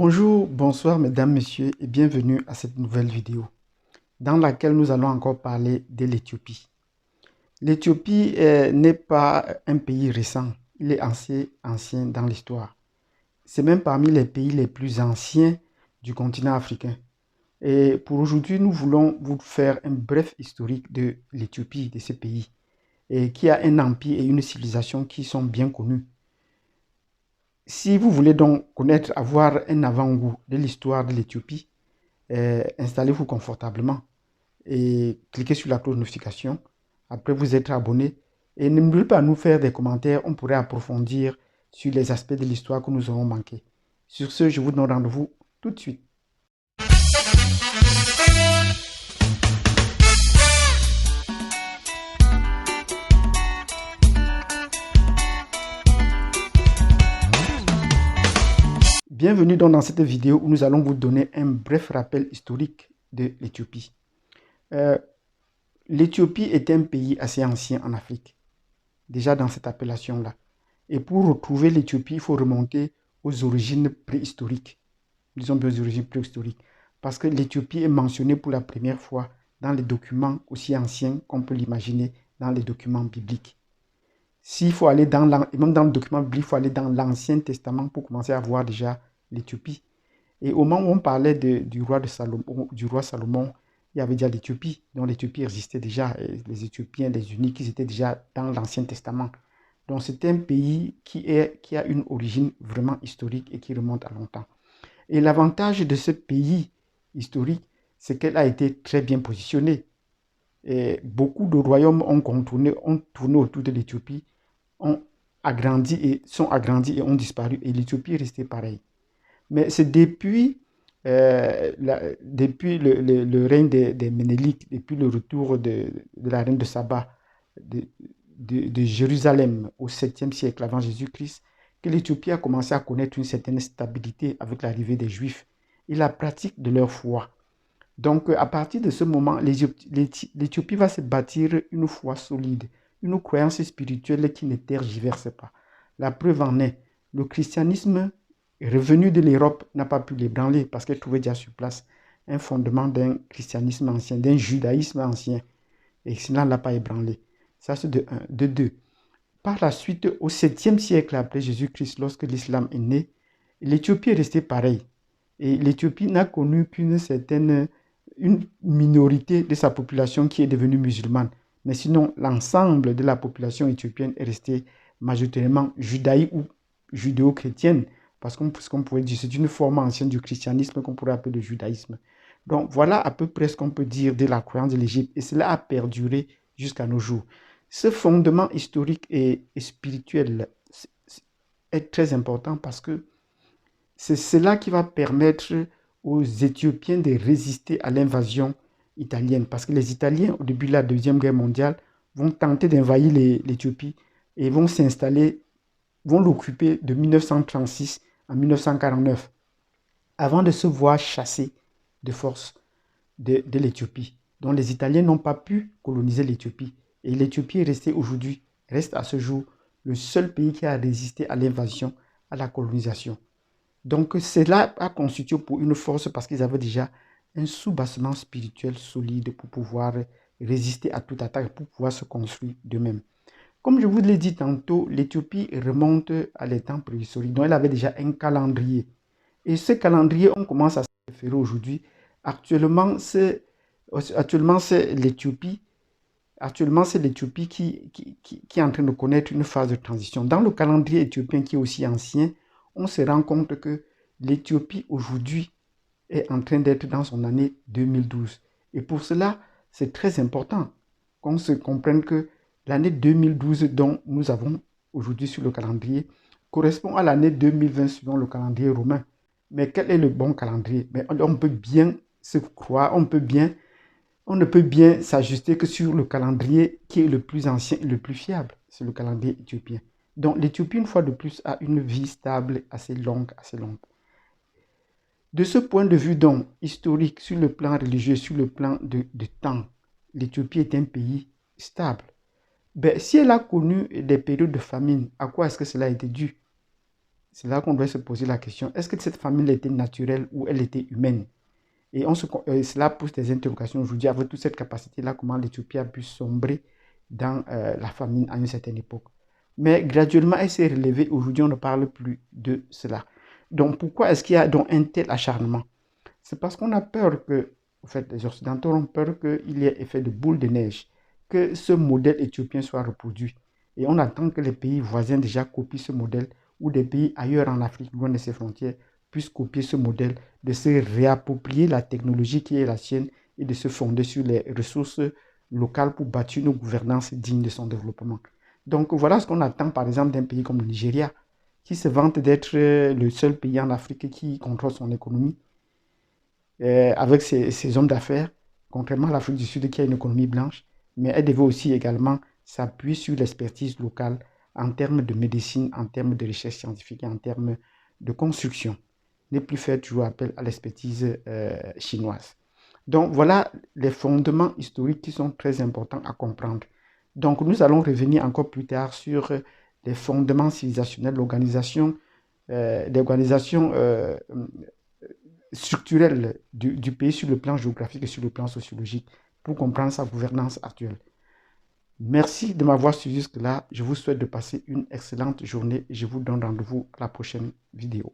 Bonjour, bonsoir mesdames, messieurs et bienvenue à cette nouvelle vidéo dans laquelle nous allons encore parler de l'Éthiopie. L'Éthiopie n'est pas un pays récent, il est ancien dans l'histoire. C'est même parmi les pays les plus anciens du continent africain. Et pour aujourd'hui, nous voulons vous faire un bref historique de l'Éthiopie, de ce pays, et qui a un empire et une civilisation qui sont bien connus. Si vous voulez donc connaître, avoir un avant-goût de l'histoire de l'Éthiopie, installez-vous confortablement et cliquez sur la cloche de notification. Après, vous êtes abonné. Et n'oubliez pas de nous faire des commentaires. On pourrait approfondir sur les aspects de l'histoire que nous aurons manqué. Sur ce, je vous donne rendez-vous tout de suite. Bienvenue donc dans cette vidéo où nous allons vous donner un bref rappel historique de l'Éthiopie. L'Éthiopie est un pays assez ancien en Afrique, déjà dans cette appellation-là. Et pour retrouver l'Éthiopie, il faut remonter aux origines préhistoriques. Disons bien aux origines préhistoriques. Parce que l'Éthiopie est mentionnée pour la première fois dans les documents aussi anciens qu'on peut l'imaginer dans les documents bibliques. S'il faut aller même dans le document biblique, il faut aller dans l'Ancien Testament pour commencer à voir déjà l'Éthiopie. Et au moment où on parlait du roi Salomon, il y avait déjà l'Éthiopie. Donc l'Éthiopie existait déjà. Et les Éthiopiens, les Uniques, ils étaient déjà dans l'Ancien Testament. Donc c'est un pays qui a une origine vraiment historique et qui remonte à longtemps. Et l'avantage de ce pays historique, c'est qu'elle a été très bien positionnée. Et beaucoup de royaumes ont tourné autour de l'Éthiopie, sont agrandis et ont disparu. Et l'Éthiopie est restée pareille. Mais c'est depuis le règne des Ménélites, depuis le retour de la reine de Saba, de Jérusalem au 7e siècle avant Jésus-Christ, que l'Éthiopie a commencé à connaître une certaine stabilité avec l'arrivée des Juifs et la pratique de leur foi. Donc, à partir de ce moment, l'Éthiopie va se bâtir une foi solide, une croyance spirituelle qui ne tergiverse pas. La preuve en est, le christianisme revenu de l'Europe n'a pas pu l'ébranler parce qu'elle trouvait déjà sur place un fondement d'un christianisme ancien, d'un judaïsme ancien. Et cela ne l'a pas ébranlé. Ça, c'est de un. De deux, par la suite, au 7e siècle après Jésus-Christ, lorsque l'islam est né, l'Éthiopie est restée pareille. Et l'Éthiopie n'a connu une minorité de sa population qui est devenue musulmane. Mais sinon, l'ensemble de la population éthiopienne est restée majoritairement judaïque ou judéo-chrétienne. Parce qu'on pourrait dire, c'est une forme ancienne du christianisme qu'on pourrait appeler le judaïsme. Donc voilà à peu près ce qu'on peut dire de la croyance de l'Égypte. Et cela a perduré jusqu'à nos jours. Ce fondement historique et spirituel est très important parce que c'est cela qui va permettre aux Éthiopiens de résister à l'invasion italienne. Parce que les Italiens, au début de la Deuxième Guerre mondiale, vont tenter d'envahir l'Éthiopie et vont s'installer, vont l'occuper de 1936 à 1949, avant de se voir chasser de force de l'Éthiopie. Donc les Italiens n'ont pas pu coloniser l'Éthiopie. Et l'Éthiopie reste à ce jour le seul pays qui a résisté à l'invasion, à la colonisation. Donc cela a constitué pour une force parce qu'ils avaient déjà un soubassement spirituel solide pour pouvoir résister à toute attaque, pour pouvoir se construire d'eux-mêmes. Comme je vous l'ai dit tantôt, l'Éthiopie remonte à les temps préhistoriques. Donc elle avait déjà un calendrier. Et ce calendrier, on commence à se référer aujourd'hui. Actuellement, c'est l'Éthiopie. Actuellement, c'est l'Éthiopie qui est en train de connaître une phase de transition. Dans le calendrier éthiopien qui est aussi ancien, on se rend compte que l'Éthiopie aujourd'hui est en train d'être dans son année 2012. Et pour cela, c'est très important qu'on se comprenne que l'année 2012 dont nous avons aujourd'hui sur le calendrier correspond à l'année 2020 suivant le calendrier romain. Mais quel est le bon calendrier? Mais on peut bien se croire, on ne peut bien s'ajuster que sur le calendrier qui est le plus ancien et le plus fiable. C'est le calendrier éthiopien. Donc l'Éthiopie, une fois de plus, a une vie stable assez longue, assez longue. De ce point de vue donc historique, sur le plan religieux, sur le plan de temps, l'Éthiopie est un pays stable. Ben, si elle a connu des périodes de famine, à quoi est-ce que cela a été dû? c'est là qu'on doit se poser la question, est-ce que cette famine était naturelle ou elle était humaine? Et cela pose des interrogations aujourd'hui avec toute cette capacité-là, comment l'Éthiopie a pu sombrer dans la famine à une certaine époque. Mais graduellement, elle s'est relevée. Aujourd'hui, on ne parle plus de cela. Donc, pourquoi est-ce qu'il y a donc un tel acharnement? C'est parce qu'on a peur que, en fait, les Occidentaux ont peur qu'il y ait effet de boule de neige, que ce modèle éthiopien soit reproduit. Et on attend que les pays voisins déjà copient ce modèle, ou des pays ailleurs en Afrique, loin de ses frontières, puissent copier ce modèle, de se réapproprier la technologie qui est la sienne et de se fonder sur les ressources locales pour bâtir une gouvernance digne de son développement. Donc voilà ce qu'on attend par exemple d'un pays comme le Nigeria, qui se vante d'être le seul pays en Afrique qui contrôle son économie avec ses hommes d'affaires, contrairement à l'Afrique du Sud qui a une économie blanche, mais elle devait aussi également s'appuyer sur l'expertise locale en termes de médecine, en termes de recherche scientifique et en termes de construction. Ne plus faire toujours appel à l'expertise chinoise. Donc voilà les fondements historiques qui sont très importants à comprendre. Donc nous allons revenir encore plus tard sur les fondements civilisationnels, l'organisation, structurelle du pays sur le plan géographique et sur le plan sociologique pour comprendre sa gouvernance actuelle. Merci de m'avoir suivi jusque-là. Je vous souhaite de passer une excellente journée et je vous donne rendez-vous à la prochaine vidéo.